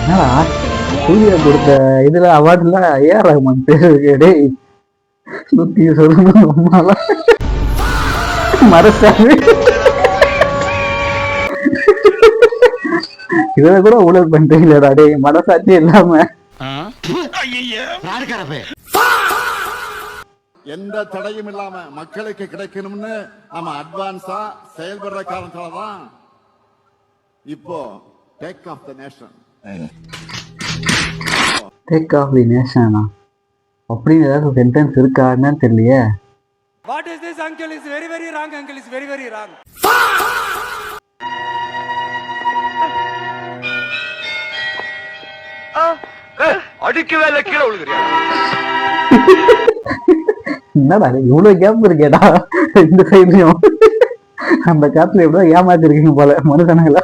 என்னடா சூர்யா கொடுத்த இதுல அவார்டுல ஏஆர் ரஹ்மான் பேரு டேய் சுத்தி சொல்லணும் மறச்சாரு இத கூட ஊழல் பண்றீங்களா டேய் மனசாட்சி இல்லாம எந்த தடையும் இல்லாம மக்களுக்கு கிடைக்கணும்னு நம்ம அட்வான்ஸா செயல்படுற காரணத்தாலதான் இப்போ take off the nation take off the நேஷனா அப்படின்னு ஏதாவது சென்டென்ஸ் இருக்கான்னு தெரியலையே. What is this uncle is very very wrong uncle is very very wrong. அடிக்கவே இல்ல கீழே விழுகுறியா? என்னடா இவ்வளவு கேப் இருக்கேடா இந்த சைட்லயும் அந்த காத்துல எவ்வளவு ஏமாத்திருக்கீங்க போல மனுஷனுங்களா.